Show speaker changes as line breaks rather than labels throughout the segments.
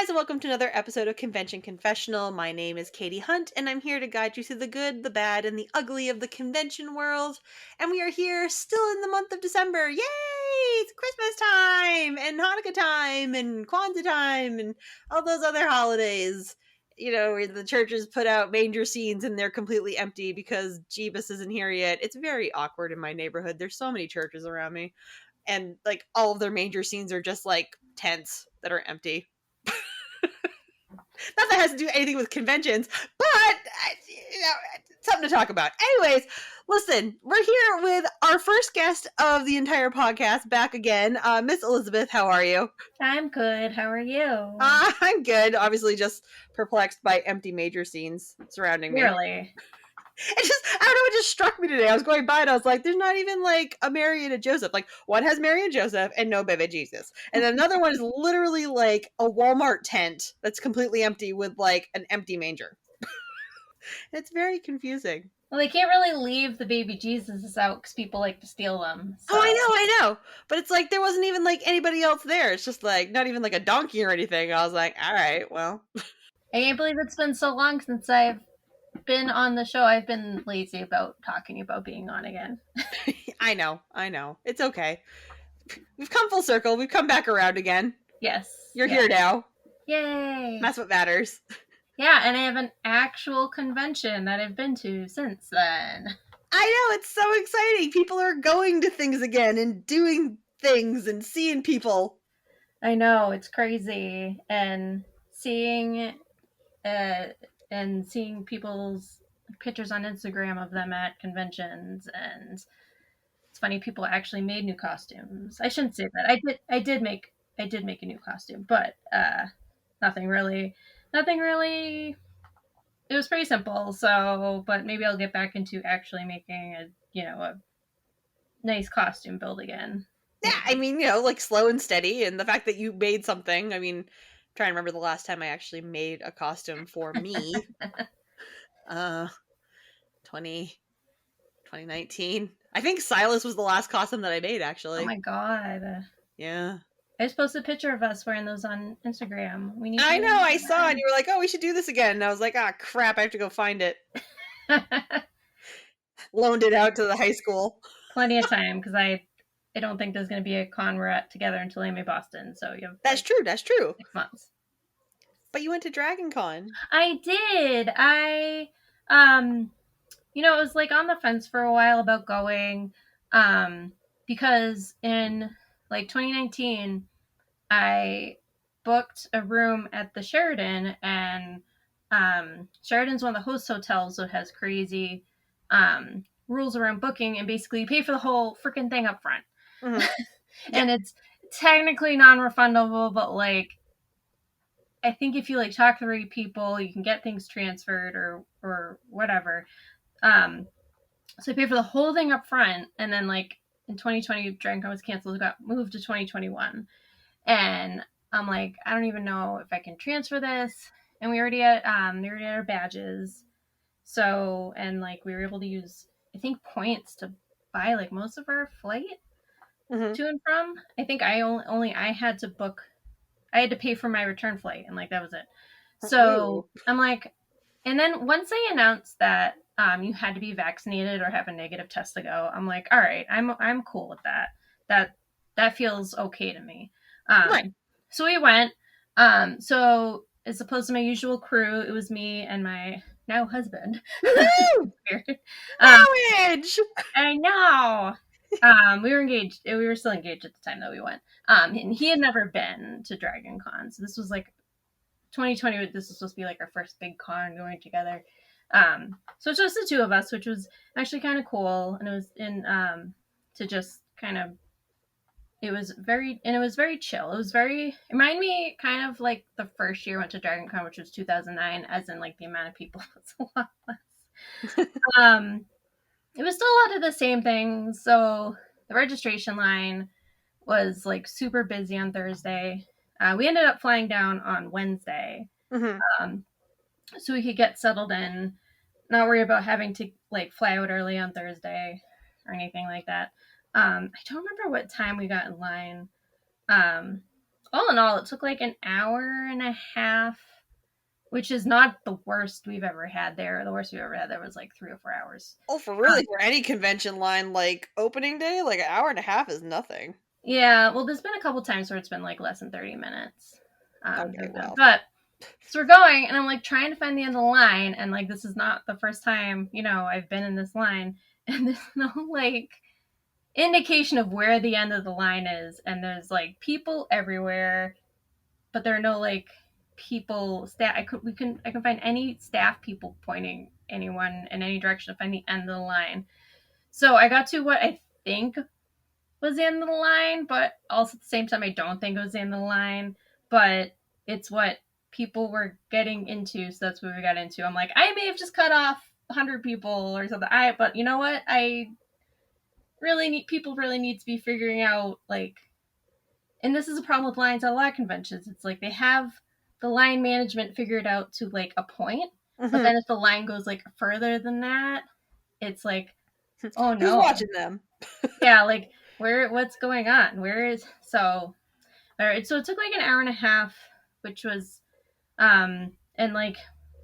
guys, and welcome to another episode of Convention Confessional. My name is Katy Hunt, and I'm here to guide you through the good, the bad, and the ugly of the convention world. And we are here still in the month of December. Yay! It's Christmas time, and Hanukkah time, and Kwanzaa time, and all those other holidays. You know, where the churches put out manger scenes and they're completely empty because Jeebus isn't here yet. It's very awkward in my neighborhood. There's so many churches around me. And, like, all of their manger scenes are just, like, tents that are empty. Not that has to do anything with conventions, but something to talk about. Anyways, listen, we're here with our first guest of the entire podcast back again. Miss Elizabeth, how are you?
I'm good. How are you?
I'm good. Obviously, just perplexed by empty major scenes surrounding me.
Really?
It just, I don't know, it just struck me today. I was going by and I was like, there's not even like a Mary and a Joseph. Like, one has Mary and Joseph and no baby Jesus. And then another one is literally like a Walmart tent that's completely empty with like an empty manger. It's very confusing.
Well, they can't really leave the baby Jesus out because people like to steal them. So.
Oh, I know. But it's like there wasn't even like anybody else there. It's just like not even like a donkey or anything. I was like, all right, well.
I can't believe it's been so long since I've been on the show. I've been lazy about talking about being on again.
I know. It's okay. We've come full circle. We've come back around again.
Yes.
You're here now.
Yay.
That's what matters.
Yeah, and I have an actual convention that I've been to since then.
I know, it's so exciting. People are going to things again and doing things and seeing people.
I know, it's crazy. And seeing people's pictures on Instagram of them at conventions, and it's funny, people actually made new costumes. I shouldn't say that. I did make a new costume, but nothing really. It was pretty simple. So, but maybe I'll get back into actually making a nice costume build again.
Yeah, I mean, like slow and steady, and the fact that you made something. I mean, I'm trying to remember the last time I actually made a costume for me. 2019. I think Silas was the last costume that I made, actually.
Oh my god.
Yeah.
I just posted a picture of us wearing those on Instagram.
I know, I saw it, and you were like, oh, we should do this again. And I was like, ah, crap, I have to go find it. Loaned it out to the high school.
Plenty of time, because I don't think there's going to be a con we're at together until AMA Boston. So you have
That's true. 6
months.
But you went to DragonCon.
I did. It was like on the fence for a while about going, because in like 2019, I booked a room at the Sheraton, and Sheraton's one of the host hotels, so it has crazy rules around booking, and basically you pay for the whole freaking thing up front. Mm-hmm. And it's technically non-refundable, but like I think if you like talk to the right people, you can get things transferred or whatever. So I paid for the whole thing up front, and then like in 2020, DragonCon was canceled, it got moved to 2021, and I'm like, I don't even know if I can transfer this. And we already had our badges, so, and like we were able to use, I think, points to buy like most of our flight to and from. I think I had to book. I had to pay for my return flight, and like that was it. So I'm like, and then once they announced that you had to be vaccinated or have a negative test to go, I'm like, all right, I'm cool with that. That feels okay to me. Right. So we went. So as opposed to my usual crew, it was me and my now husband.
Marriage!
I know. We were engaged. We were still engaged at the time that we went. And he had never been to DragonCon, so this was like 2020. This was supposed to be like our first big con going together. So it's just the two of us, which was actually kind of cool, and it was to just kind of. It was very chill. It reminded me kind of like the first year I went to DragonCon, which was 2009, as in like the amount of people was a lot less. It was still a lot of the same things. So the registration line was like super busy on Thursday. We ended up flying down on Wednesday, so we could get settled in, not worry about having to like fly out early on Thursday or anything like that. I don't remember what time we got in line. all in all, it took like an hour and a half, which is not the worst we've ever had there. The worst we've ever had there was like 3 or 4 hours.
Oh, for really, for any convention line, like, opening day, like, an hour and a half is nothing.
Yeah, well, there's been a couple times where it's been like less than 30 minutes.
Okay, well.
But so we're going, and I'm like trying to find the end of the line, and like this is not the first time, I've been in this line, and there's no like indication of where the end of the line is, and there's like people everywhere, but there are no like people staff. I can find any staff people pointing anyone in any direction to find the end of the line. So I got to what I think was the end of the line, but also at the same time I don't think it was the end of the line, but it's what people were getting into, so that's what we got into. I'm like, I may have just cut off 100 people or something. But you know what? People really need to be figuring out like, and this is a problem with lines at a lot of conventions. It's like they have the line management figured out to like a point, but then if the line goes like further than that, it's like, oh no,
who's watching them?
Yeah, like what's going on? All right, so it took like an hour and a half, which was and like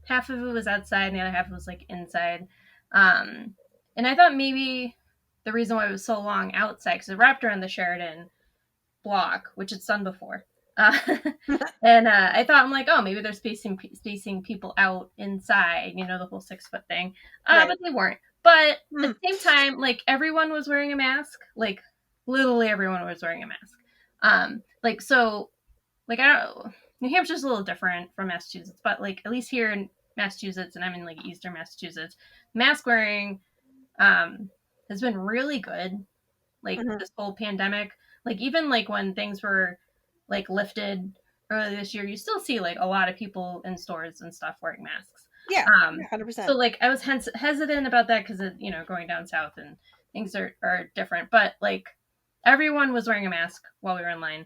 half of it was outside and the other half was like inside. And I thought maybe the reason why it was so long outside, because it wrapped around the Sheridan block, which it's done before. And I thought, I'm like, oh, maybe they're spacing people out inside, the whole 6 foot thing.
Right.
But they weren't. But at the same time, like everyone was wearing a mask. Like literally everyone was wearing a mask. Like so, like I don't. New Hampshire's a little different from Massachusetts, but like at least here in Massachusetts, and I'm in like Eastern Massachusetts, mask wearing has been really good. Like this whole pandemic, like even like when things were like lifted earlier this year, you still see like a lot of people in stores and stuff wearing masks.
Yeah, 100%.
So like I was hesitant about that because of going down south and things are different, but like everyone was wearing a mask while we were in line,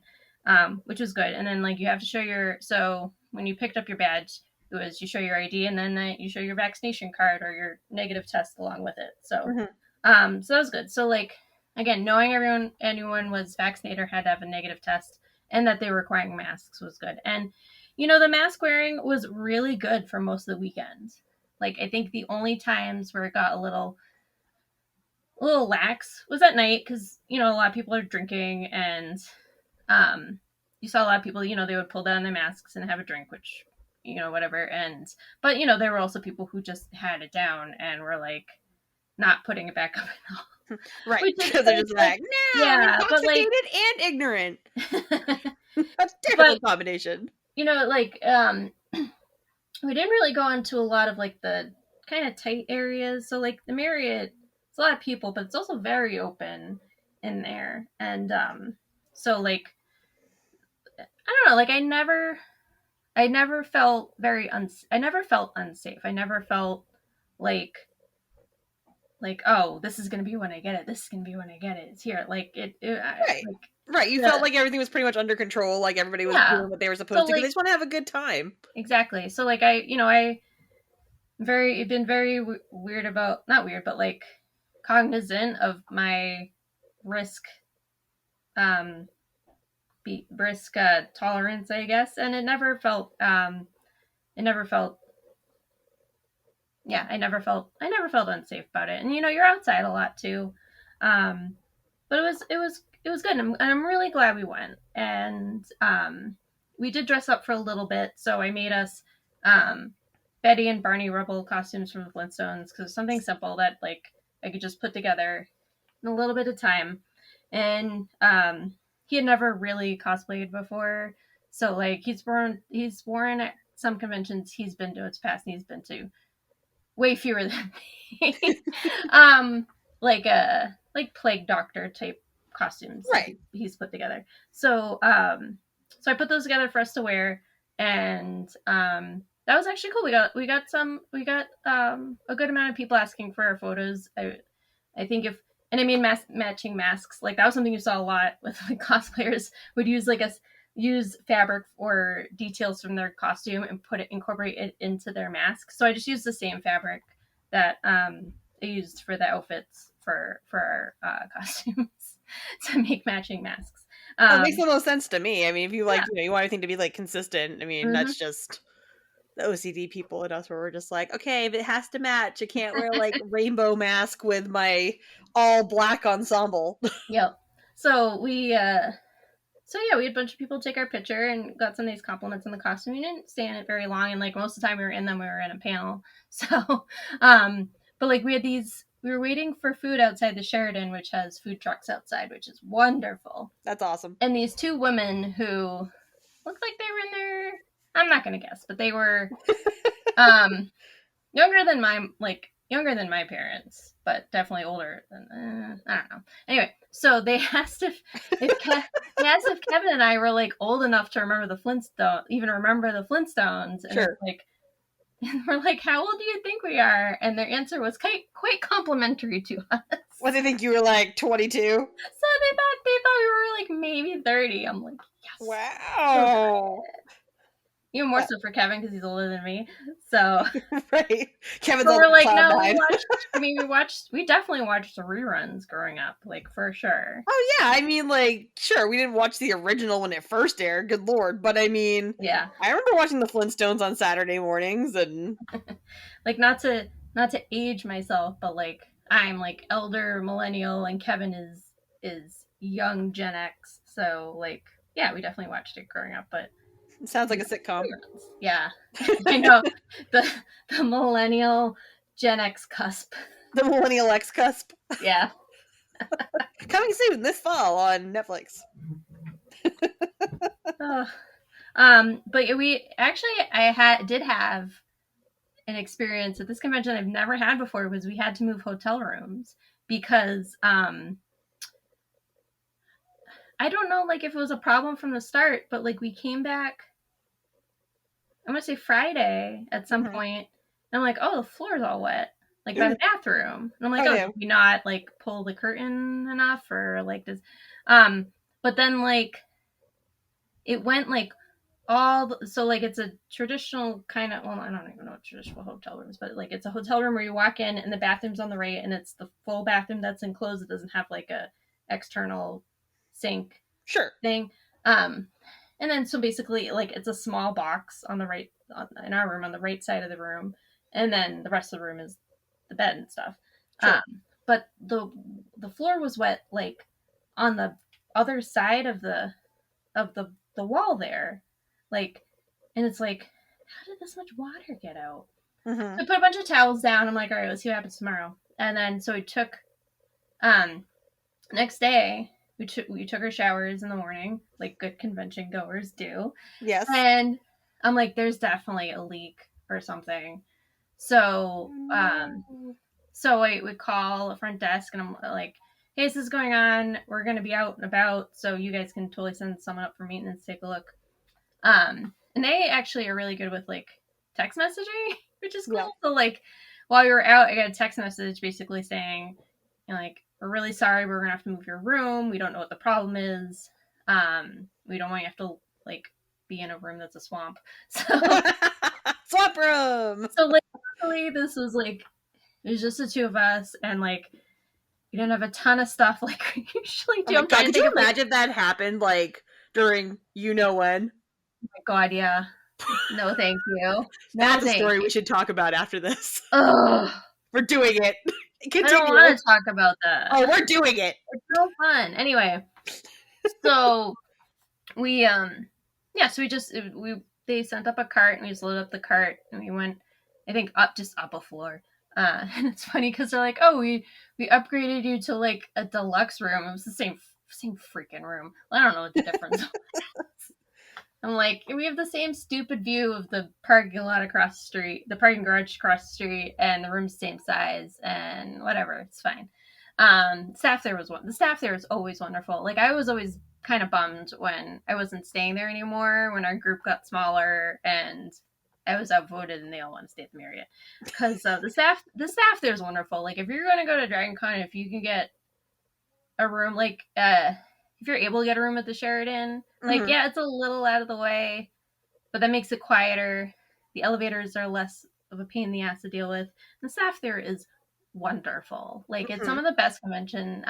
which was good. And then like you have to show so when you picked up your badge, it was you show your ID and then you show your vaccination card or your negative test along with it. So so that was good. So like again, knowing anyone was vaccinated or had to have a negative test and that they were requiring masks was good. And the mask wearing was really good for most of the weekends. Like I think the only times where it got a little lax was at night because a lot of people are drinking and you saw a lot of people, they would pull down their masks and have a drink, which whatever. But there were also people who just had it down and were like not putting it back up at all.
Right, because they're just like, no, yeah, intoxicated and ignorant. A difficult combination.
Like we didn't really go into a lot of like the kind of tight areas. So like the Marriott, it's a lot of people, but it's also very open in there. And so like I don't know, like I never felt I never felt unsafe. I never felt like oh, this is gonna be when I get it. This is gonna be when I get it. It's here. Like it
right. Right. You felt like everything was pretty much under control. Like everybody was doing what they were supposed to. Like, they just want to have a good time.
Exactly. So like I've been very weird about, not weird, but like cognizant of my risk tolerance, I guess. And I never felt unsafe about it. And you're outside a lot too. But it was good. And I'm really glad we went. And we did dress up for a little bit. So I made us Betty and Barney Rubble costumes from the Flintstones because it's something simple that like I could just put together in a little bit of time. And he had never really cosplayed before. So like he's worn at some conventions he's been to, its past, and he's been to way fewer than me. Like plague doctor type costumes,
right?
He's put together. So so I put those together for us to wear, and that was actually cool. We got a good amount of people asking for our photos. I think and I mean matching masks. Like that was something you saw a lot with like cosplayers would use fabric or details from their costume and incorporate it into their mask. So I just used the same fabric that I used for the outfits for our costumes to make matching masks.
Well, it makes
Um,
the most sense to me. I mean, if you like,
yeah.
you want everything to be like consistent, I mean,
Hmm.
that's just the OCD people in us where we're just like, okay, if it has to match, I can't wear like rainbow mask with my all black ensemble.
Yep. So so yeah, we had a bunch of people take our picture and got some nice compliments on the costume. We didn't stay in it very long, and like most of the time we were in them, we were in a panel. So, but like we were waiting for food outside the Sheridan, which has food trucks outside, which is wonderful.
That's awesome.
And these two women who looked like they were in their, I'm not gonna guess, but they were um younger than my parents, but definitely older than I don't know. Anyway, so they asked they asked if Kevin and I were like old enough to remember the Flintstones, and it's
Sure.
like and we're like, how old do you think we are? And their answer was quite complimentary to us.
What do they think you were like 22?
So they thought we were like maybe 30. I'm like, yes. So
Wow.
even more so for Kevin because he's older than me. So
Right. Kevin's
but
on
we're like,
cloud
no,
nine.
we definitely watched the reruns growing up, like for sure.
Oh yeah, I mean, like, sure, we didn't watch the original when it first aired, good lord, but I mean,
Yeah.
I remember watching the Flintstones on Saturday mornings, and
Like not to age myself, but like I'm like elder millennial and Kevin is young Gen X. So like yeah, we definitely watched it growing up, but
it sounds like
you
a sitcom.
reruns. Yeah. I know. The the millennial Gen X cusp.
The Millennial X Cusp.
Yeah.
Coming soon this fall on Netflix.
Ugh. But we actually did have an experience at this convention I've never had before was we had to move hotel rooms because I don't know like if it was a problem from the start, but like we came back I'm gonna say Friday at some
Mm-hmm.
point, and I'm like, oh, the floor's all wet, like by the bathroom, and I'm like,
Oh
oh,
no.
did we not like pull the curtain enough or like this, but then like it went like so like it's a traditional kind of well I don't even know what traditional hotel rooms but like it's a hotel room where you walk in and the bathroom's on the right and it's the full bathroom that's enclosed. It doesn't have like a external sink
Sure.
thing. And then so basically like it's a small box on the right in our room on the right side of the room, and then the rest of the room is the bed and stuff.
Sure.
But the floor was wet like on the other side of the wall there, like, and it's like, how did this much water get out?
Mm-hmm.
I put a bunch of towels down. I'm like, all right, let's see what happens tomorrow. And then so we took next day we took our showers in the morning, like good convention goers do.
Yes.
And I'm like, there's definitely a leak or something. So
No.
so we call a front desk and I'm like, hey, this is going on. We're gonna be out and about, so you guys can totally send someone up for maintenance to take a look. And they actually are really good with like text messaging, which is
Yeah.
cool. So like while we were out, I got a text message basically saying, you know, like, we're really sorry, we're gonna have to move your room. We don't know what the problem is. We don't want you to have to like be in a room that's a swamp.
Swap room.
So like luckily this was like it was just the two of us and like we didn't have a ton of stuff like we usually
Oh
do.
my
I'm
god,
trying to
could
think
you
of like
imagine if that happened like during you know when?
oh my god, yeah. No thank you. No
That's a
thank
story we
you.
should talk about after this.
Ugh.
We're doing it.
I don't
Continue.
want to talk about that.
Oh, we're doing it.
It's so fun. Anyway, so we yeah, so we just we they sent up a cart and we just loaded up the cart and we went I think up a floor. And it's funny because they're like, oh, we upgraded you to like a deluxe room. It was the same freaking room. I don't know what the difference was. I'm like, we have the same stupid view of the parking lot across the street, the parking garage across the street, and the room's same size, and whatever, it's fine. The staff there was always wonderful. Like I was always kind of bummed when I wasn't staying there anymore, when our group got smaller and I was outvoted and they all want to stay at the Marriott. Because the staff there is wonderful. Like if you're gonna go to DragonCon, if you can get a room like if you're able to get a room at the Sheridan, like
Mhm.
yeah, it's a little out of the way, but that makes it quieter. The elevators are less of a pain in the ass to deal with. The staff there is wonderful. Like it's some
Mhm.
of the best convention,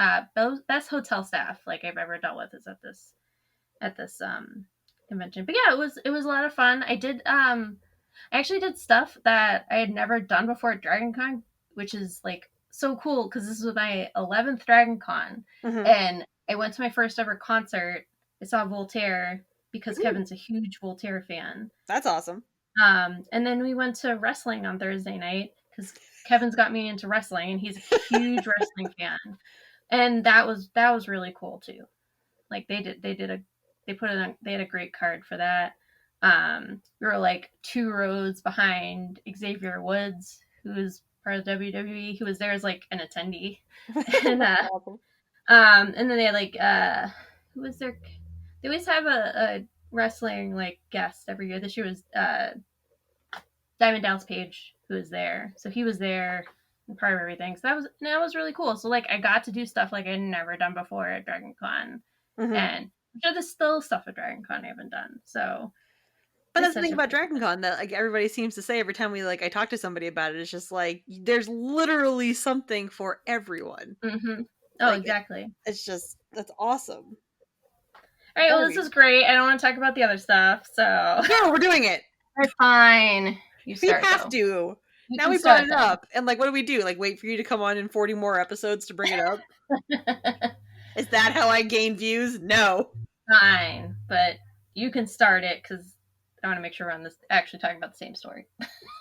best hotel staff like I've ever dealt with is at this at this convention. But yeah, it was a lot of fun. I actually did stuff that I had never done before at DragonCon, which is like so cool because this was my 11th DragonCon,
Mm-hmm.
and I went to my first ever concert. I saw Voltaire because
Ooh,
Kevin's a huge Voltaire fan.
that's awesome.
And then we went to wrestling on Thursday night because Kevin's got me into wrestling, and he's a huge wrestling fan. And that was really cool too. Like they had a great card for that. We were like 2 rows behind Xavier Woods, who is part of WWE, who was there as like an attendee. And
Awesome.
and then they had like who was there? They always have a wrestling like guest every year. This year was Diamond Dallas Page, who was there. So he was there and part of everything. So that was really cool. So like I got to do stuff like I'd never done before at DragonCon,
Mm-hmm.
and there's still stuff at DragonCon I haven't done. So
But
it's
that's the
such
thing
a
about
cool
DragonCon that like everybody seems to say every time we like I talk to somebody about it, it's just like there's literally something for everyone.
Mm-hmm. Oh,
Like
exactly.
it's just that's awesome.
All right, well, this is great. I don't want to talk about the other stuff, so
No, we're doing it.
Fine. You
We
start.
have
Though.
to.
You
Now we brought it up, and like, what do? Like, wait for you to come on in 40 more episodes to bring it up? Is that how I gain views? No.
Fine, but you can start it because I want to make sure we're on this actually talking about the same story.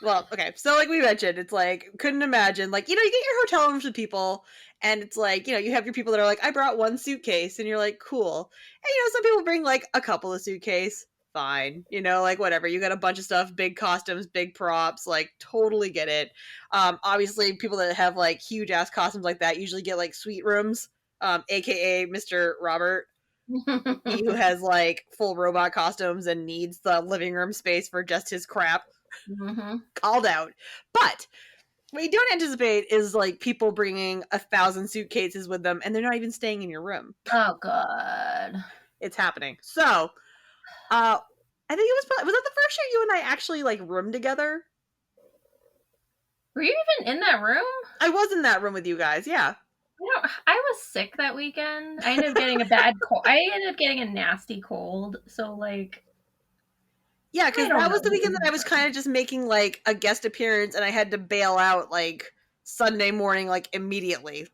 Well, okay. So, like we mentioned, it's like couldn't imagine. Like, you get your hotel rooms with people, and it's like you have your people that are like, I brought one suitcase, and you're like, cool. And some people bring like a couple of suitcases. Fine, like whatever. You got a bunch of stuff, big costumes, big props, like totally get it. Obviously, people that have like huge ass costumes like that usually get like suite rooms, aka Mr. Robert. He who has like full robot costumes and needs the living room space for just his crap.
Mm-hmm.
Called out. But what you don't anticipate is like people bringing 1,000 suitcases with them and they're not even staying in your room.
Oh god,
it's happening. So I think it was that the first year you and I actually like roomed together?
Were you even in that room?
I was in that room with you guys. Yeah.
I was sick that weekend. I ended up getting a bad cold. I ended up getting a nasty cold. So like,
yeah, because that was the weekend that I was kind of just making like a guest appearance, and I had to bail out like Sunday morning, like immediately.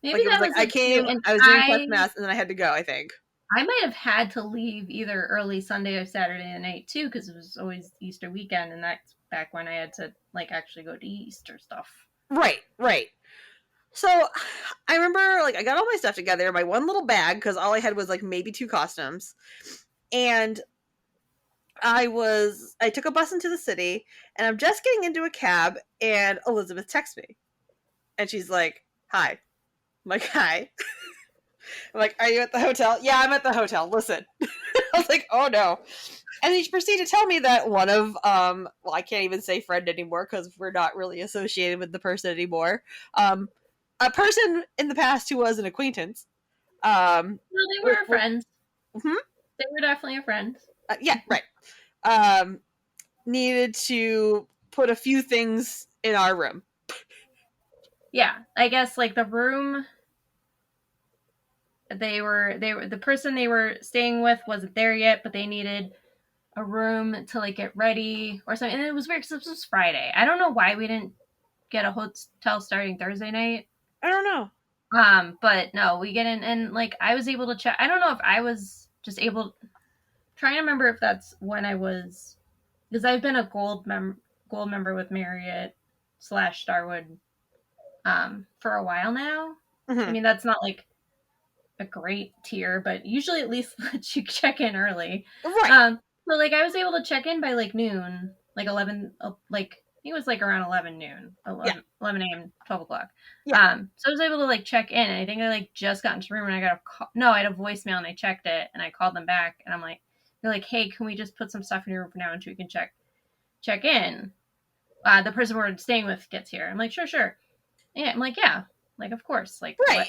Maybe
like,
that was
I came, I was doing test mass, and then I had to go. I think
I might have had to leave either early Sunday or Saturday night too, because it was always Easter weekend, and that's back when I had to like actually go to Easter stuff.
Right. So I remember like I got all my stuff together, my one little bag, because all I had was like maybe 2 costumes, and I took a bus into the city, and I'm just getting into a cab, and Elizabeth texts me, and she's like, "Hi." I'm like, "Hi." I'm like, "Are you at the hotel?" "Yeah, I'm at the hotel. Listen." I was like, "Oh no." And then she proceeded to tell me that one of, well, I can't even say friend anymore because we're not really associated with the person anymore. A person in the past who was an acquaintance.
No, they were friends.
Mm-hmm.
They were definitely a friend.
Yeah, right. Needed to put a few things in our room.
Yeah, I guess like the room the person they were staying with wasn't there yet, but they needed a room to like get ready or something. And it was weird because this was Friday. I don't know why we didn't get a hotel starting Thursday night.
I don't know.
But no, we get in and like I was able to check. I don't know if I was just able. Trying to remember if that's when I was, because I've been a gold member with Marriott / Starwood, for a while now.
Mm-hmm.
I mean that's not like a great tier, but usually at least let you check in early.
Right.
So like I was able to check in by like noon, like 11, like I think it was like around 11 noon, 11 a.m., 12 o'clock.
Yeah.
So I was able to like check in, and I think I like just got into the room and I got I had a voicemail and I checked it and I called them back and I'm like, they're like, hey, can we just put some stuff in your room for now until we can check in? The person we're staying with gets here. I'm like, sure. Yeah, I'm like, yeah. Like, of course. Like,
right.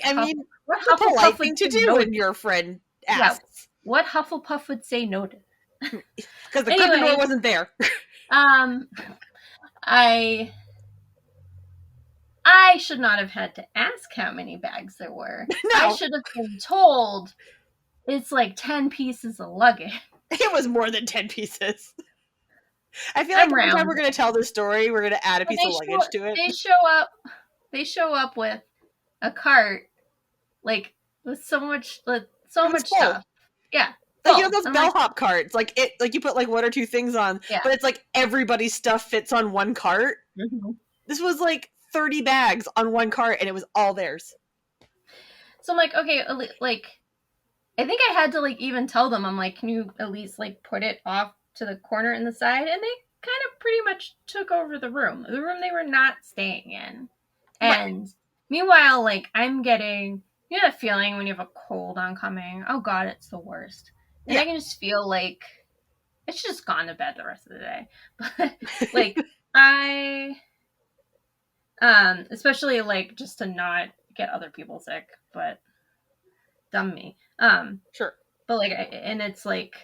What
a polite thing to do when your friend asks.
Yeah, what Hufflepuff would say no to?
Because the Gryffindor wasn't there.
I should not have had to ask how many bags there were. No. I should have been told it's like 10 pieces of luggage.
It was more than 10 pieces. I feel like
I'm
every time we're
round.
going to tell this story, we're going to add a
And
piece of luggage to it.
they show up with a cart, like, with so much
It was full.
stuff. Yeah.
Like, you know
Full.
those
I'm like,
bellhop carts, like you put like one or two things on,
yeah.
but it's like everybody's stuff fits on one cart.
Mm-hmm.
This was like 30 bags on one cart, and it was all theirs.
So I'm like, okay, like, I think I had to like even tell them, I'm like, can you at least like put it off to the corner in the side? And they kind of pretty much took over the room they were not staying in. And right. Meanwhile, like, I'm getting, you know, that feeling when you have a cold oncoming. Oh God, it's the worst. And I can just feel like I should just gone to bed the rest of the day. But like especially like just to not get other people sick, but dumb me.
Sure.
But like, and it's like,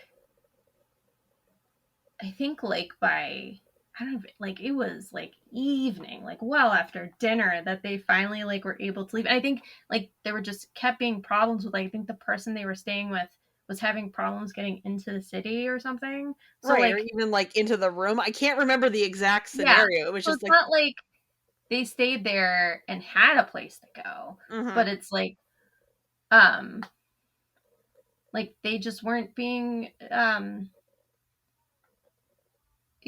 I think like by, I don't know, like it was like evening, like well after dinner, that they finally like were able to leave. And I think like there were just kept being problems with, like, I think the person they were staying with was having problems getting into the city or something. So
right,
like,
or even like into the room. I can't remember the exact scenario.
Yeah.
It was
So
just
it's
like,
not like they stayed there and had a place to go, but it's like they just weren't being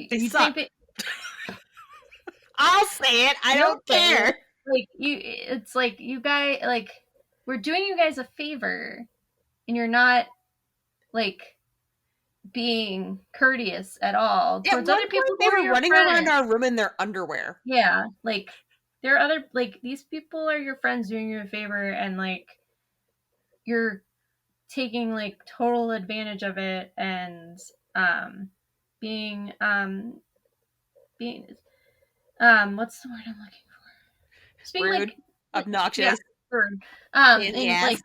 they suck. Think I'll say it. I don't care.
Like, it's like, you guys, like, we're doing you guys a favor, and you're not like being courteous at all towards other people.
They were running around our room in their underwear.
Yeah, like, there are other, like, these people are your friends doing you a favor, and like you're taking like total advantage of it, and being what's the word I'm looking for? Just being
rude,
like
obnoxious,
yeah, rude, and like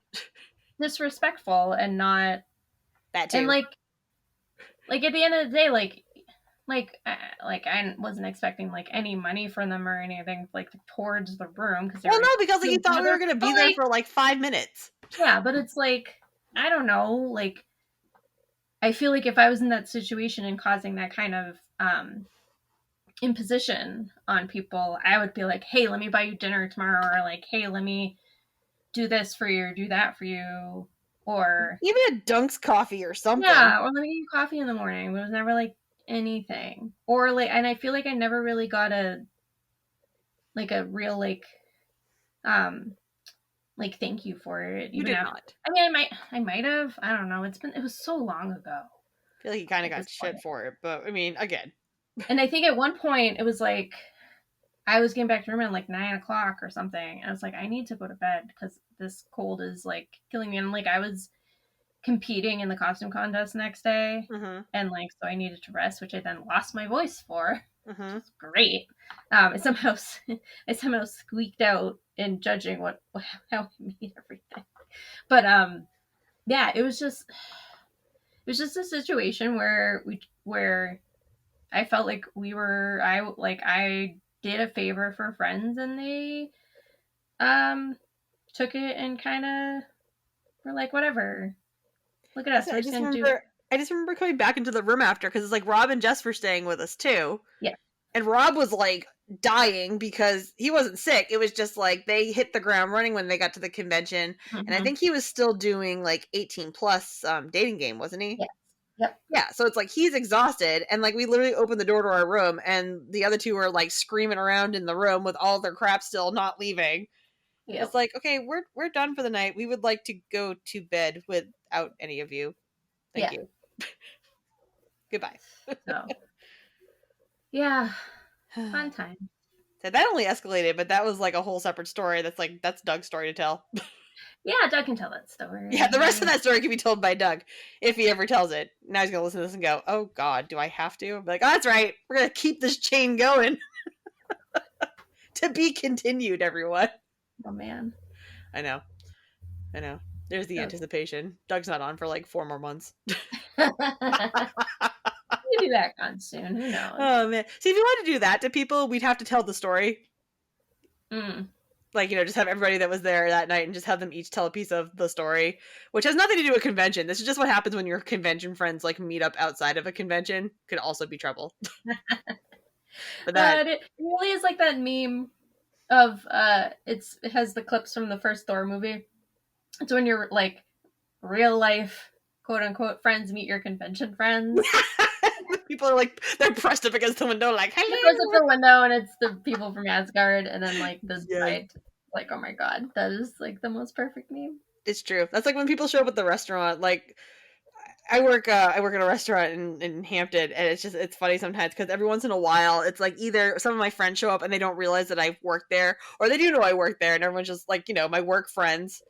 disrespectful, and not
that too.
And like at the end of the day, like I wasn't expecting like any money from them or anything like towards the room, because
no, because like, you thought we were gonna be there for like 5 minutes.
Yeah, but it's like, I don't know, like, I feel like if I was in that situation and causing that kind of imposition on people, I would be like, hey, let me buy you dinner tomorrow, or like, hey, let me do this for you, or do that for you, or
even a Dunk's coffee or something.
Yeah, or let me get you coffee in the morning. But it was never like anything. Or like, and I feel like I never really got a real like thank you for it.
You did not.
I mean, I might have. I don't know. It was so long ago.
I feel like you kind of got shit for it, but I mean, again.
And I think at one point it was like, I was getting back to the room at like 9 o'clock or something. And I was like, I need to go to bed because this cold is like killing me. And like, I was competing in the costume contest next day, and like, so I needed to rest, which I then lost my voice for. Which was great. I somehow squeaked out in judging how I made everything. But yeah, it was just a situation where I felt like I did a favor for friends, and they took it and kind of were like, whatever. Look at us.
I just remember coming back into the room after, because it's like Rob and Jess were staying with us too.
Yeah.
And Rob was like dying because he wasn't sick. It was just like they hit the ground running when they got to the convention. And I think he was still doing like 18 plus dating game, wasn't he?
Yeah. Yep.
Yeah. So it's like he's exhausted, and like we literally opened the door to our room, and the other two were like screaming around in the room with all their crap still not leaving. Yep. It's like, okay, we're done for the night. We would like to go to bed without any of you. Thank you. Goodbye.
So, yeah, fun time.
So that only escalated, but that was like a whole separate story. That's Doug's story to tell.
Yeah, Doug can tell that story.
Yeah, the rest of that story can be told by Doug if he ever tells it. Now he's gonna listen to this and go, "Oh God, do I have to?" I'm like, "Oh, that's right. We're gonna keep this chain going." To be continued, everyone.
Oh man.
I know. There's the anticipation. Doug's not on for like 4 more months.
We'll be back on soon. Who knows?
Oh man. See, if you want to do that to people, we'd have to tell the story. Like, just have everybody that was there that night and just have them each tell a piece of the story, which has nothing to do with convention. This is just what happens when your convention friends like meet up outside of a convention. Could also be trouble. But that
It really is like that meme of it has the clips from the first Thor movie. It's when you're like real life quote unquote friends meet your convention friends.
people are like, they're pressed up against the window like,
It goes up
hello.
the window and it's the people from Asgard, and then like the
Yeah,
side, like, oh my god, that is like the most perfect meme.
it's true. That's like when people show up at the restaurant. Like, I work at a restaurant in Hampton, and it's funny sometimes because every once in a while it's like either some of my friends show up and they don't realize that I've worked there, or they do know I work there, and everyone's just like, my work friends.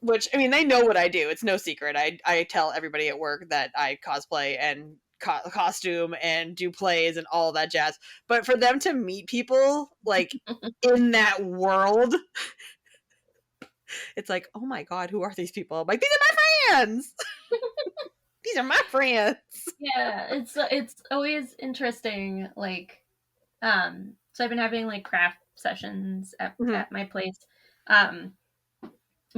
Which, I mean, they know what I do. It's no secret. I tell everybody at work that I cosplay and costume and do plays and all that jazz. But for them to meet people like in that world, it's like, oh my god, who are these people? I'm like, these are my friends. These are my friends.
Yeah, it's always interesting. Like, so I've been having like craft sessions at my place,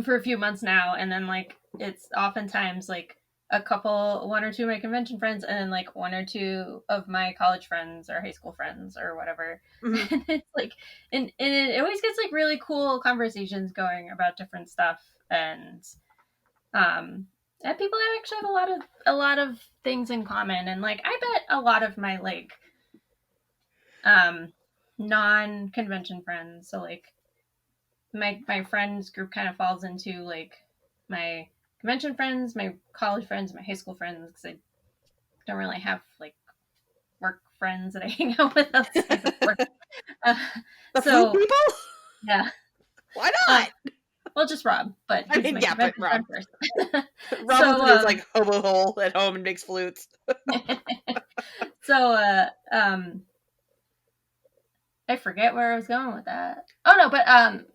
for a few months now, and then like it's oftentimes like one or two of my convention friends, and then like one or two of my college friends or high school friends or whatever.
Mm-hmm.
And it's like, and it always gets like really cool conversations going about different stuff, um and people that actually have a lot of things in common. And like I bet a lot of my like non-convention friends, so like my friends group kind of falls into like my convention friends, my college friends, my high school friends, because I don't really have like work friends that I hang out with outside of work. Uh,
The flute
so
people?
yeah,
Why not?
well, just Rob, but
I
he's
mean,
my
yeah, but
convention
Rob.
friend first.
Rob lives in his like hobo hole at home and makes flutes.
So I forget where I was going with that. Oh no, but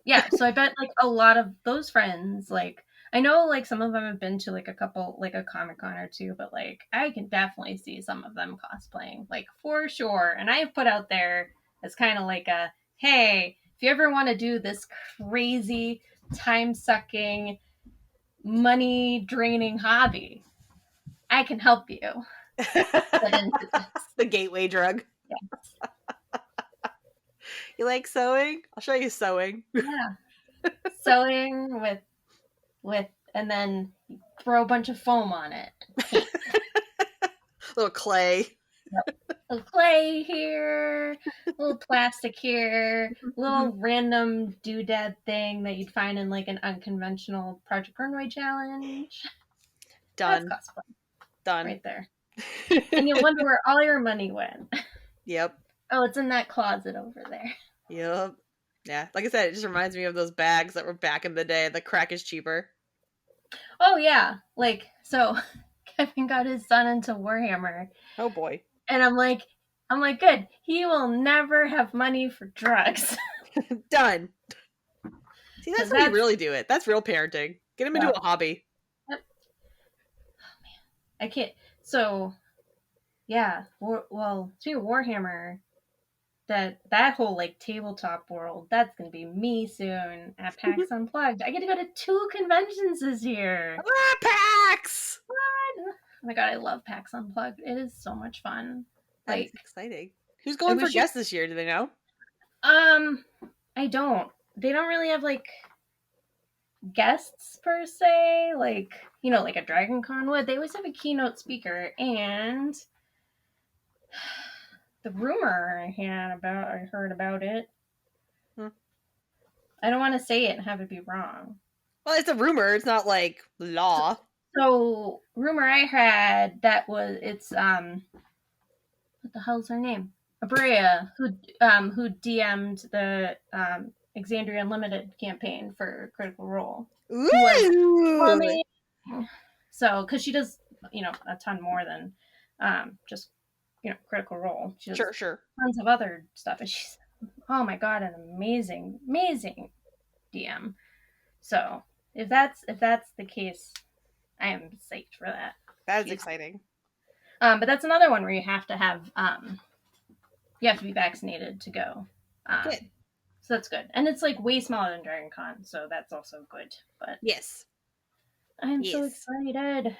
yeah, so I bet like a lot of those friends, like I know like some of them have been to like a couple, like a Comic-Con or two, but like I can definitely see some of them cosplaying, like for sure. And I've put out there as kind of like a, hey, if you ever want to do this crazy, time-sucking, money-draining hobby, I can help you get into this.
The gateway drug.
Yes.
You like sewing? I'll show you sewing.
Yeah. Sewing with and then throw a bunch of foam on it. Paint.
Little clay.
Yep. A little clay here, a little plastic here, a little random doodad thing that you'd find in like an unconventional Project Runway challenge.
Done.
That's cosplay.
Done.
Right there. And you wonder where all your money went.
Yep.
Oh, it's in that closet over there.
Yep. Yeah. Like I said, it just reminds me of those bags that were back in the day. The crack is cheaper.
Oh yeah. Like, so Kevin got his son into Warhammer.
Oh boy.
And I'm like, good. He will never have money for drugs.
Done. See, that's how you really do it. That's real parenting. Get him into a hobby.
Oh man, I can't. So, yeah. Well, speaking of Warhammer, that whole like tabletop world, that's gonna be me soon at PAX Unplugged. I get to go to 2 conventions this year.
Ah, PAX!
What? Oh my god, I love PAX Unplugged. It is so much fun.
That's
Like,
exciting. Who's going for guests this year? Do they know?
I don't. They don't really have like guests per se, like, like a DragonCon would. They always have a keynote speaker, and the rumor I heard about it. I don't want to say it and have it be wrong.
Well, it's a rumor. It's not like law.
So rumor I had it's what the hell's her name? Abrea, who DM'd the Exandria Unlimited campaign for Critical Role.
Ooh!
So, because she does, a ton more than just, Critical Role. She does
Sure.
tons of other stuff. And she's, oh my god, an amazing, amazing DM. So, if that's the case, I am psyched for that.
That's exciting.
But that's another one where you have to have, you have to be vaccinated to go.
Good.
So that's good. And it's like way smaller than DragonCon, so that's also good. But
Yes.
I'm so
Yes.
excited.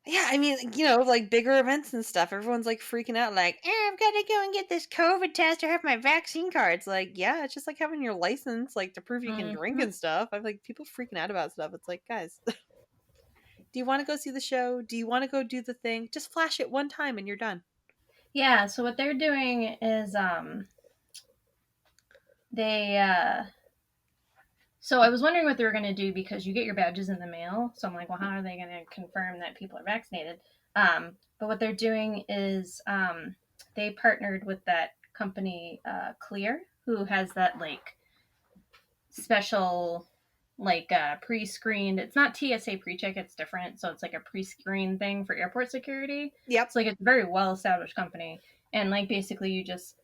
Yeah, I mean, like bigger events and stuff, everyone's like freaking out, like, I've got to go and get this COVID test or have my vaccine card. It's like, yeah, it's just like having your license, like to prove you can drink
Mm-hmm.
and stuff. I'm like, people freaking out about stuff. It's like, guys, do you want to go see the show? Do you want to go do the thing? Just flash it one time and you're done.
Yeah, so what they're doing is they so I was wondering what they were going to do because you get your badges in the mail. So I'm like, well, how are they going to confirm that people are vaccinated? But what they're doing is they partnered with that company Clear, who has that like special like pre-screened. It's not TSA pre-check, it's different. So it's like a pre-screened thing for airport security.
Yep.
It's like a very well-established company, and like basically you just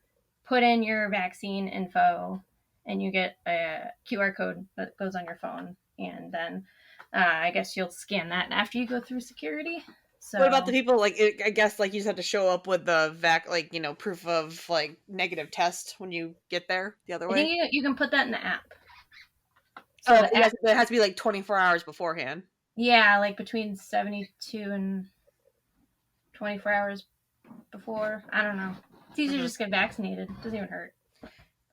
put in your vaccine info and you get a QR code that goes on your phone, and then I guess you'll scan that after you go through security. So
What about the people, like, I guess, like, you just have to show up with the proof of, like, negative test when you get there the other
I
way?
think you can put that in the app. So the app,
it has to be, like, 24 hours beforehand.
yeah, like between 72 and 24 hours before. I don't know. It's easier to just get vaccinated. It doesn't even hurt.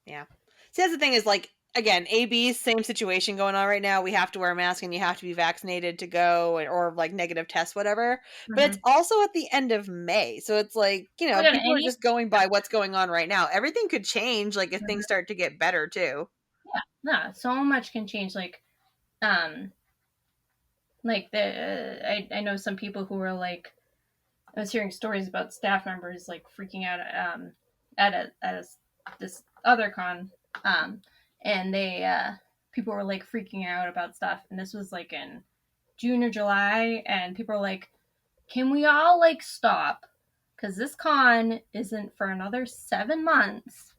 Yeah. See, that's the thing is, like, again, AB's same situation going on right now. We have to wear a mask and you have to be vaccinated to go, or like negative test, whatever. But it's also at the end of May. So it's like, people are just going by what's going on right now. Everything could change, like, if things start to get better, too.
Yeah, no, so much can change. I know some people who were like, I was hearing stories about staff members like freaking out at this other con, and they people were like freaking out about stuff, and this was like in June or July, and people were like, "Can we all like stop? Because this con isn't for another 7 months,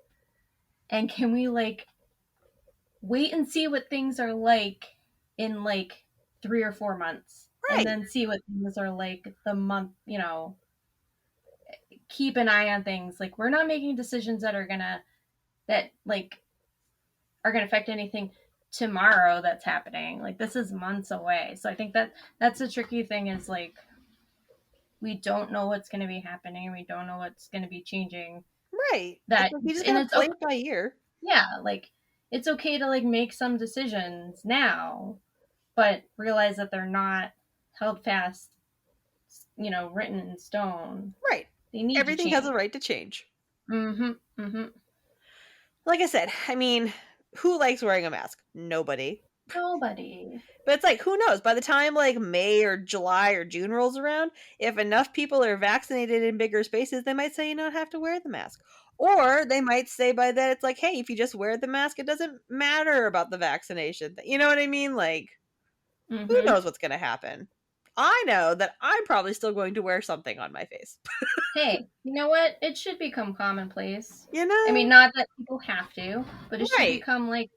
and can we like wait and see what things are like in like 3 or 4 months,
Right.
and then see what things are like the month, keep an eye on things. Like, we're not making decisions that are gonna affect anything tomorrow that's happening. Like, this is months away. So I think that's the tricky thing, is like, we don't know what's going to be happening. We don't know what's going to be changing.
Right.
That
you just gotta play it by ear.
Yeah, like, it's okay to like make some decisions now, but realize that they're not held fast, written in stone.
Right.
They need
Everything
to change.
has a right to change.
Mm-hmm.
Like I said, I mean, who likes wearing a mask? Nobody.
Nobody.
But it's like, who knows? By the time like May or July or June rolls around, if enough people are vaccinated in bigger spaces, they might say you don't have to wear the mask. Or they might say by then it's like, hey, if you just wear the mask, it doesn't matter about the vaccination. You know what I mean? Like, who knows what's going to happen? I know that I'm probably still going to wear something on my face.
Hey, you know what? It should become commonplace.
You know?
I mean, not that people have to, but it should become like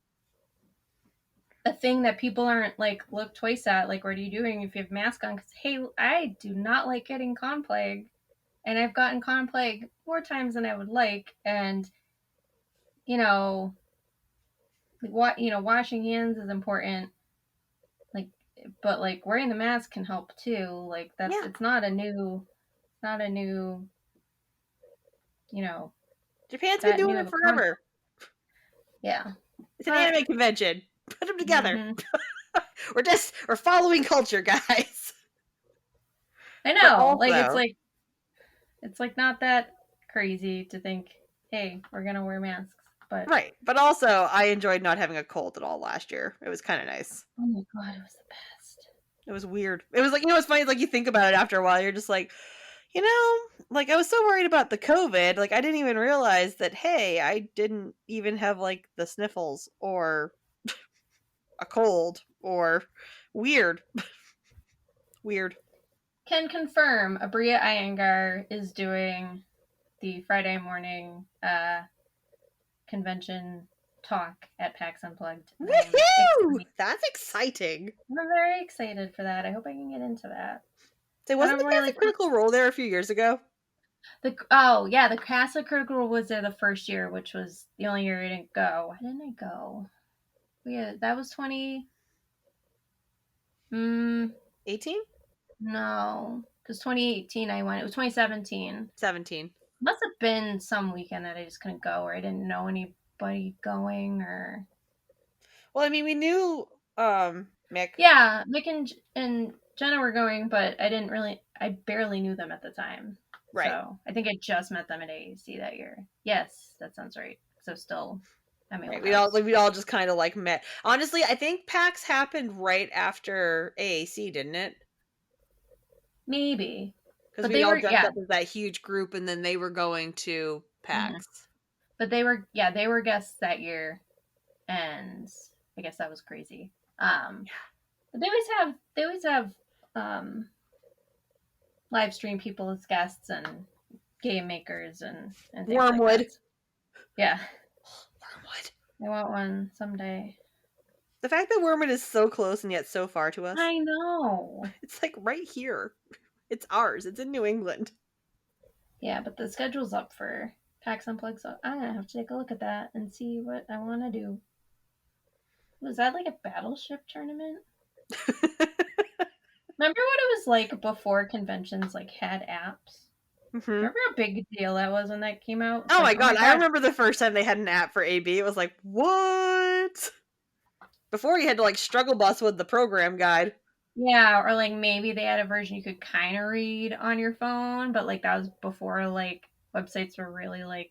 a thing that people aren't like look twice at. Like, what are you doing if you have a mask on? Because hey, I do not like getting con plague, and I've gotten con plague more times than I would like. And washing hands is important. Like, but like wearing the mask can help too. Like, it's not a new.
Japan's been doing it forever.
Yeah.
It's an anime convention. Put them together. We're following culture, guys.
I know. It's like not that crazy to think, hey, we're gonna wear masks. But
right. But also, I enjoyed not having a cold at all last year. It was kind of nice.
Oh my god, it was the best.
It was weird. It was like, it's funny, like you think about it after a while, you're just like, like I was so worried about the COVID, like I didn't even realize that, hey, I didn't even have like the sniffles or a cold or weird. Weird.
Can confirm Abria Iyengar is doing the Friday morning convention talk at PAX Unplugged.
Woohoo! That's exciting.
I'm very excited for that. I hope I can get into that.
So wasn't the Casa Critical role there a few years ago?
The Casa Critical was there the first year, which was the only year I didn't go. Why didn't I go? Yeah, that was 20. Mm,
18?
no, because 2018 I went. It was 2017.
17.
Must have been some weekend that I just couldn't go, or I didn't know anybody going, or
Well, I mean, we knew Mick.
yeah, Nick and Jenna were going, but I barely knew them at the time.
Right.
So I think I just met them at AAC that year. Yes, that sounds right. So still at my
Right.
old
We all
house.
like, we all just kind of like met. Honestly, I think PAX happened right after AAC, didn't it?
Maybe.
Because
But
we
they
all
were,
dressed
yeah.
up as that huge group, and then they were going to
Mhm.
PAX.
But they were guests that year, and I guess that was crazy. But they always have um live stream people as guests and game makers and things like
Wormwood.
that. Yeah,
Wormwood.
I want one someday.
The fact that Wormwood is so close and yet so far to us.
I know.
It's like right here. It's ours. It's in New England.
Yeah, but the schedule's up for PAX Unplugged, so I'm gonna have to take a look at that and see what I want to do. Was that like a battleship tournament? Remember what it was like before conventions like had apps?
Hmm.
Remember how big a deal that was when that came out? It's
Oh
like,
my
oh my
god, I
god.
remember the first time they had an app for AB. It was like, what? Before you had to like struggle bus with the program guide.
Yeah, or like maybe they had a version you could kind of read on your phone, but like that was before like websites were really like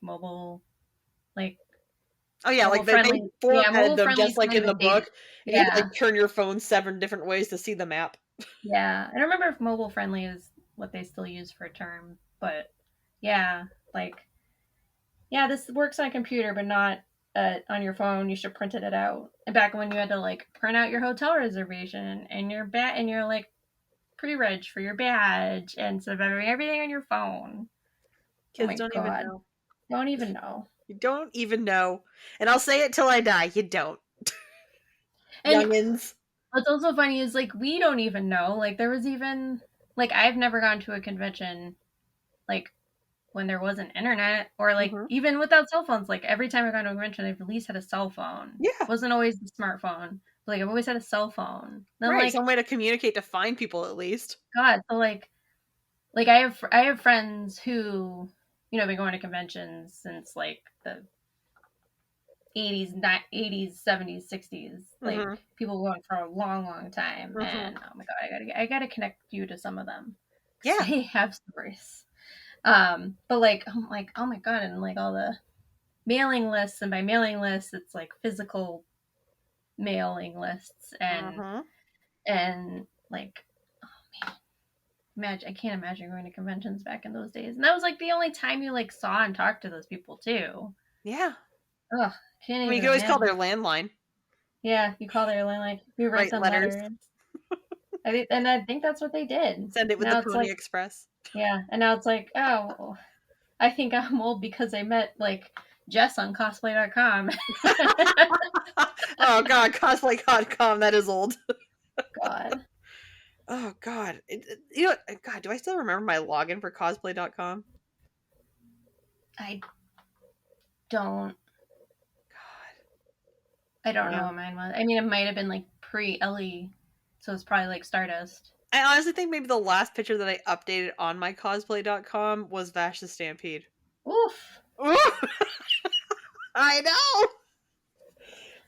Oh yeah, like
mobile
they
friendly. Yeah,
formatted
mobile
them
friendly
just
is
like
kind
in
of a
the
dated.
book, and you had to
Yeah,
like turn your phone 7 different ways to see the map.
yeah. I don't remember if mobile friendly is what they still use for a term, but yeah, like yeah, this works on a computer, but not on your phone. You should print it out. And back when you had to like print out your hotel reservation and your like pre-reg for your badge and stuff, everything on your phone. Oh
Kids
my
don't even
god,
know.
don't even know.
You don't even know. And I'll say it till I die. You don't.
And
Youngins.
what's also funny is like we don't even know. Like there was even like I've never gone to a convention like when there wasn't internet or like
Hmm.
even without cell phones. Like every time I've gone to a convention, I've at least had a cell phone.
Yeah.
Wasn't always the smartphone, but like I've always had a cell phone. Then
Right.
like
Some way to communicate to find people at least.
God, so like I have friends who been going to conventions since like the 80s, 80s, 70s, 60s, like
Hmm.
people going for a long, long time.
Hmm.
And oh my god, I gotta connect you to some of them because
Yeah.
they have stories. But like I'm like, oh my god, and like all the mailing lists, and by mailing lists, it's like physical mailing lists, and
Hmm.
like imagine I can't imagine going to conventions back in those days. And that was like the only time you like saw and talked to those people too.
Yeah.
Ugh, can't
I mean, you
even
could always call their
imagine.
landline.
Yeah, you call their landline. You write
Write
them
letters.
letters. I think that's what they did.
Send it with the
Now it's
Pony
like,
Express.
yeah, and now it's like, oh, I think I'm old because I met like Jess on cosplay.com.
Oh god, Cosplaycom, that is old.
God,
Oh god. You know what? God, do I still remember my login for cosplay.com?
I don't.
God.
I don't know
Yeah.
what mine was. I mean, it might have been like pre Ellie, so it's probably like Stardust.
I honestly think maybe the last picture that I updated on my cosplay.com was Vash the Stampede.
Oof.
Ooh, I know.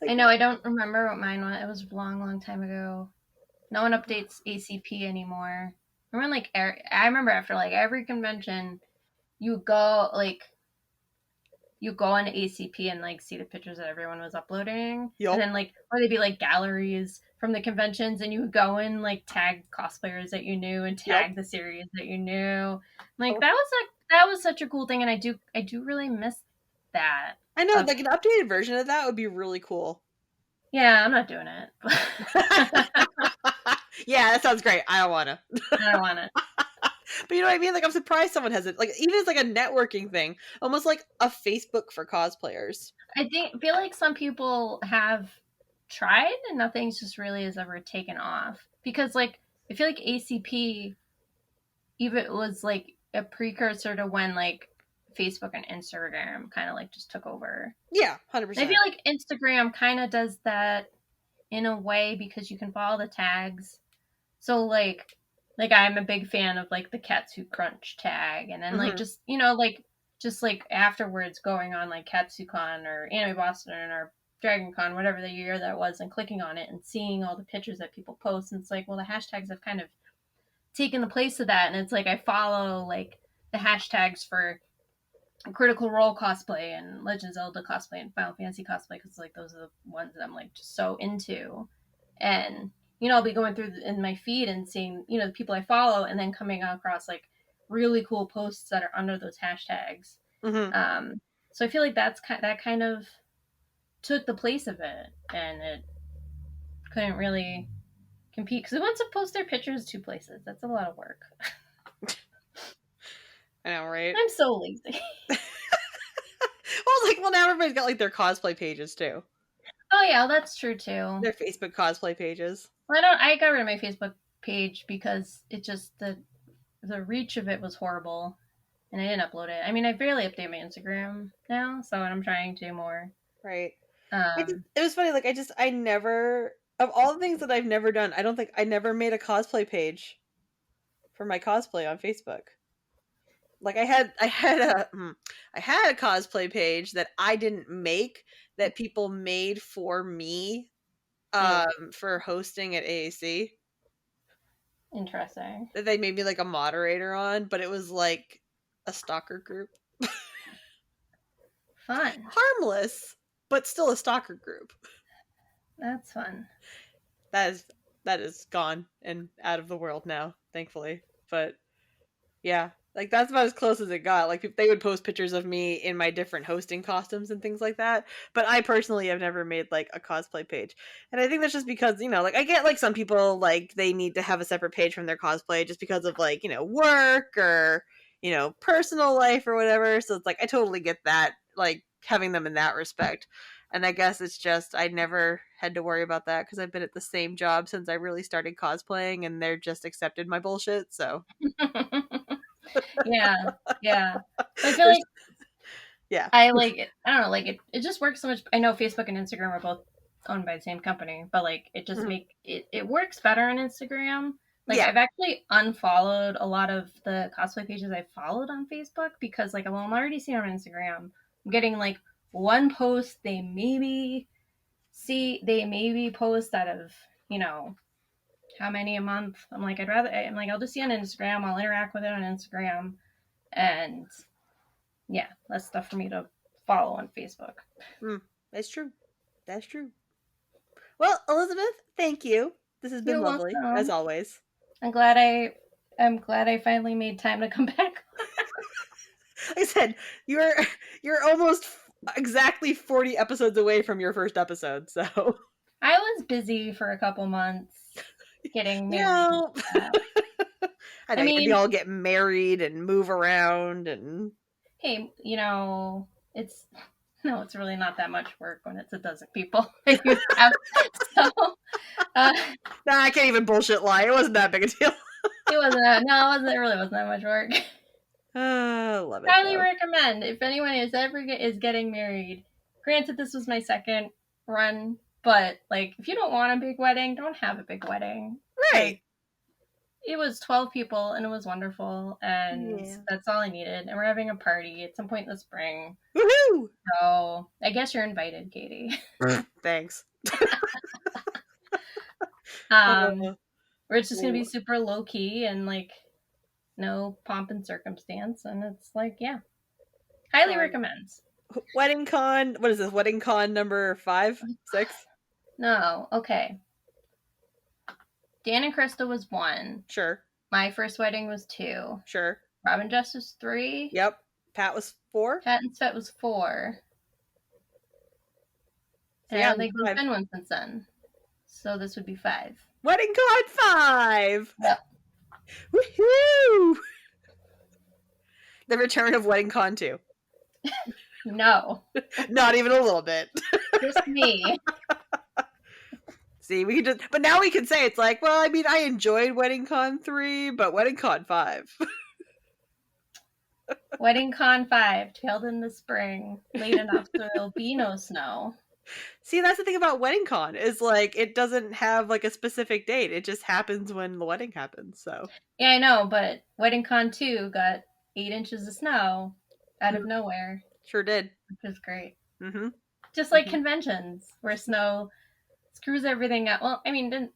I
Like,
know. I don't remember what mine was. It was a long, long time ago. No one updates ACP anymore. Remember, like, I remember after like every convention, you go like you go on ACP and like see the pictures that everyone was uploading, and
yup.
then like or they'd be like galleries from the conventions, and you would go and like tag cosplayers that you knew and
Yup.
tag the series that you knew. Like
Oh,
that was such a cool thing, and I do really miss that.
I know,
Of
like an updated version of that would be really cool.
yeah, I'm not doing it. I
Yeah, that sounds great. I don't wanna.
don't want it.
But you know what I mean? Like I'm surprised someone has it. Like even as like a networking thing, almost like a Facebook for cosplayers.
Feel like some people have tried and nothing's just really has ever taken off because like I feel like ACP even was like a precursor to when like Facebook and Instagram kind of like just took over.
Yeah,
And
100%.
I feel like Instagram kind of does that in a way because you can follow the tags. So like I'm a big fan of like the Katsu Crunch tag, and then like just like just like afterwards going on like KatsuCon or Anime Boston or DragonCon, whatever the year that was, and clicking on it and seeing all the pictures that people post, and it's like, well, the hashtags have kind of taken the place of that, and it's like I follow like the hashtags for Critical Role cosplay and Legend of Zelda cosplay and Final Fantasy cosplay because like those are the ones that I'm like just so into, and I'll be going through in my feed and seeing the people I follow, and then coming across like really cool posts that are under those hashtags. So I feel like that kind of took the place of it, and it couldn't really compete because once it posts their pictures 2 places, that's a lot of work.
I know, right?
I'm so lazy.
Well, now everybody's got like their cosplay pages too.
Oh yeah, that's true too.
Their Facebook cosplay pages.
Well, I got rid of my Facebook page because it just the reach of it was horrible, and I didn't upload it. I mean, I barely update my Instagram now, so I'm trying to do more.
Right. It was funny. Like I never, of all the things that I've never done, I don't think I never made a cosplay page for my cosplay on Facebook. Like I had a cosplay page that I didn't make, that people made for me for hosting at AAC.
Interesting.
That they made me like a moderator on, but it was like a stalker group.
Fun.
Harmless, but still a stalker group.
That's fun.
That is gone and out of the world now, thankfully. But yeah, like that's about as close as it got. Like they would post pictures of me in my different hosting costumes and things like that. But I personally have never made like a cosplay page. And I think that's just because, like I get like some people like they need to have a separate page from their cosplay just because of like, work or, personal life or whatever. So it's like I totally get that, like having them in that respect. And I guess it's just I never had to worry about that because I've been at the same job since I really started cosplaying, and they're just accepted my bullshit. So
yeah. I feel like I like it. I don't know, like it just works so much. I know Facebook and Instagram are both owned by the same company, but like it just make it works better on Instagram. Like I've actually unfollowed a lot of the cosplay pages I followed on Facebook because like, well, I'm already seeing on Instagram. I'm getting like one post they maybe post out of how many a month. I'm like I'll just see on Instagram, I'll interact with it on Instagram, and yeah, less stuff for me to follow on Facebook.
That's true. Well, Elizabeth, thank you. This has been
You're
lovely,
welcome.
as always.
I'm glad I finally made time to come back.
Like I said, you're almost exactly 40 episodes away from your first episode, so
I was busy for a couple months getting married.
I mean, we all get married and move around and
hey, it's really not that much work when it's a dozen people. So,
I can't even bullshit lie. It wasn't that big a deal.
It really wasn't that much work.
Love it.
Highly recommend if anyone is getting married. Granted, this was my second run, but like, if you don't want a big wedding, don't have a big wedding.
Right.
Like, it was 12 people and it was wonderful, and that's all I needed. And we're having a party at some point in the spring.
Woohoo!
So I guess you're invited, Katie.
Thanks.
Where it's just gonna be super low key and like no pomp and circumstance, and it's like, yeah, highly recommends.
Wedding Con. What is this? Wedding Con number 5, 6?
No, okay. Dan and Krista was 1.
Sure.
My first wedding was 2.
Sure.
Robin Jess was 3.
Yep. Pat was 4.
Pat and Svet was 4. And I don't think there's been one since then. So this would be 5.
Wedding Con 5!
Yep.
Woohoo! The return of Wedding Con 2.
No.
Not even a little bit.
Just me.
See, but now we can say it's like, well, I mean, I enjoyed Wedding Con 3, but Wedding Con 5.
Wedding Con 5, tailed in the spring, late enough so there'll be no snow.
See, that's the thing about Wedding Con is like it doesn't have like a specific date. It just happens when the wedding happens. So
Yeah, I know, but Wedding Con 2 got 8 inches of snow out of nowhere,
sure did.
which is great.
Mm-hmm.
Just like conventions where snow screws everything up. Well, I mean, didn't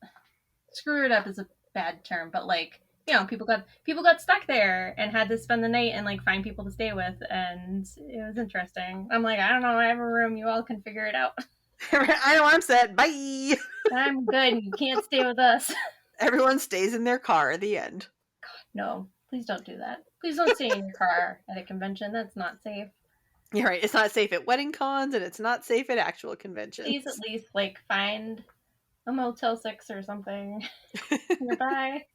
screw it up is a bad term, but like, people got stuck there and had to spend the night and like find people to stay with, and it was interesting. I'm like, I don't know, I have a room, you all can figure it out.
I know I'm set. Bye.
I'm good. You can't stay with us.
Everyone stays in their car at the end.
No, please don't do that. Please don't stay in your car at a convention. That's not safe.
You're right. It's not safe at wedding cons, and it's not safe at actual conventions.
Please at least like find a Motel 6 or something nearby.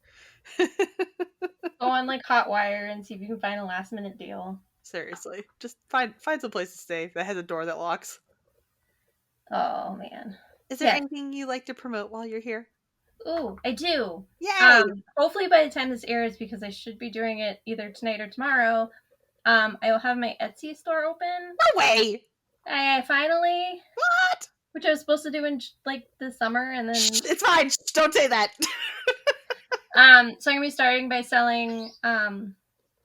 Go on like Hotwire and see if you can find a last minute deal.
Seriously, just find some place to stay that has a door that locks.
Oh man.
Is there anything you like to promote while you're here?
Ooh, I do.
Yay!
Hopefully by the time this airs, because I should be doing it either tonight or tomorrow, I will have my Etsy store open.
No way!
I finally.
What?
Which I was supposed to do in like the summer, and then
it's fine. Shh, don't say that.
So I'm gonna be starting by selling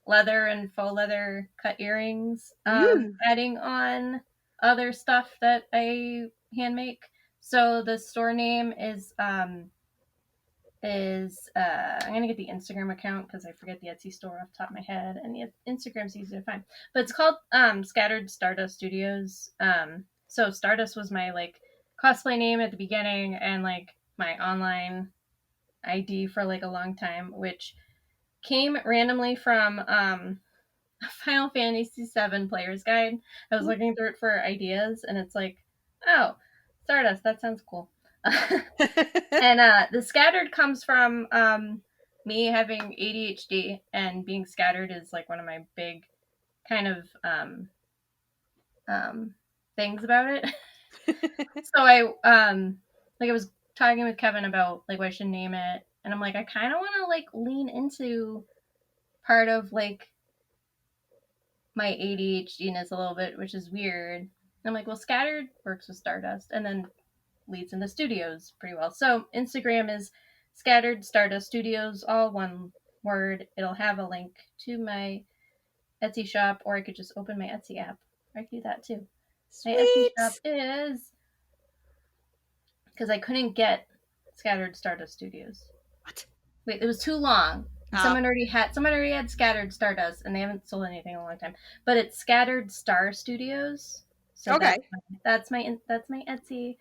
leather and faux leather cut earrings, adding on other stuff that I hand make. So the store name is I'm gonna get the Instagram account because I forget the Etsy store off the top of my head, and the Instagram's easy to find. But it's called Scattered Stardust Studios. So Stardust was my like cosplay name at the beginning and like my online ID for like a long time, which came randomly from Final Fantasy VII Player's Guide. I was looking through it for ideas, and it's like, oh, Stardust, that sounds cool. And the scattered comes from me having ADHD, and being scattered is like one of my big kind of things about it. So I was talking with Kevin about like what I should name it, and I'm like, I kind of want to like lean into part of like my ADHDness a little bit, which is weird. And I'm like, well, scattered works with Stardust, and then leads into studios pretty well. So Instagram is Scattered Stardust Studios, all one word. It'll have a link to my Etsy shop, or I could just open my Etsy app. I could do that too.
Sweet.
My Etsy shop is, because I couldn't get Scattered Stardust Studios.
What?
Wait, it was too long. Someone already had Scattered Stardust, and they haven't sold anything in a long time. But it's Scattered Star Studios. So
okay.
That's my Etsy.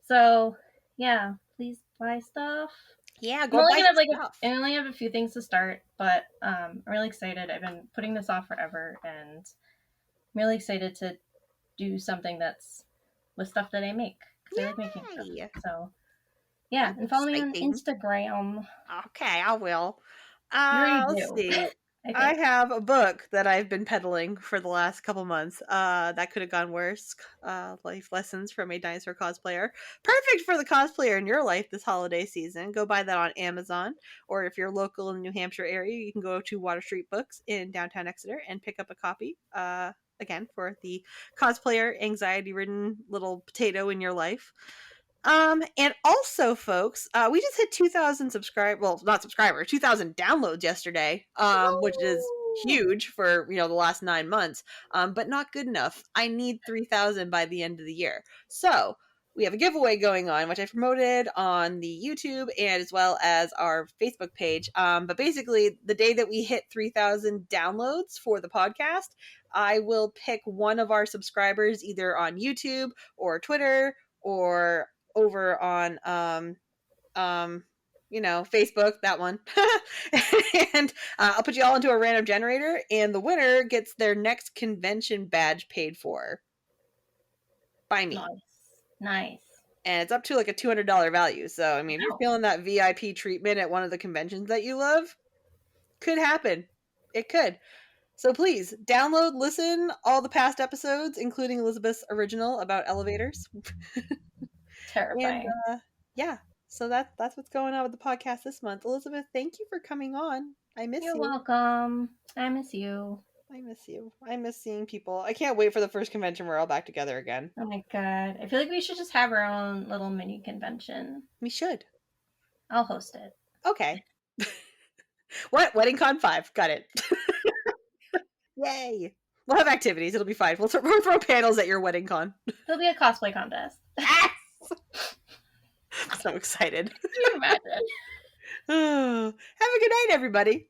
So yeah, please buy stuff.
Yeah, go buy stuff.
I only have a few things to start, but I'm really excited. I've been putting this off forever, and I'm really excited to do something that's with stuff that I make. Because I like making stuff. So yeah, and follow me on Instagram.
Okay, I will.
Let's
see. I have a book that I've been peddling for the last couple months. That could have gone worse. Life lessons from a dinosaur cosplayer. Perfect for the cosplayer in your life this holiday season. Go buy that on Amazon, or if you're local in the New Hampshire area, you can go to Water Street Books in downtown Exeter and pick up a copy. Again, for the cosplayer, anxiety-ridden little potato in your life. And also, folks, we just hit 2,000 not 2,000 downloads yesterday, which is huge for, the last 9 months, but not good enough. I need 3,000 by the end of the year. So we have a giveaway going on, which I promoted on the YouTube and as well as our Facebook page. But basically, the day that we hit 3,000 downloads for the podcast, I will pick one of our subscribers either on YouTube or Twitter or over on Facebook, that one. And I'll put you all into a random generator, and the winner gets their next convention badge paid for by me.
Nice.
And it's up to like a $200 value. So, I mean, if you're feeling that VIP treatment at one of the conventions that you love, could happen. It could. So please download, listen all the past episodes, including Elizabeth's original about elevators.
Terrifying.
And yeah, so that's what's going on with the podcast this month. Elizabeth, thank you for coming on. I miss you.
You're welcome. I miss you.
I miss you. I miss seeing people. I can't wait for the first convention we're all back together again.
Oh my god. I feel like we should just have our own little mini convention.
We should.
I'll host it.
Okay. What? WeddingCon 5. Got it. Yay. We'll have activities. It'll be fine. We'll throw panels at your WeddingCon.
There'll be a cosplay contest.
Yes! I'm so excited.
Can you imagine?
Oh, have a good night, everybody.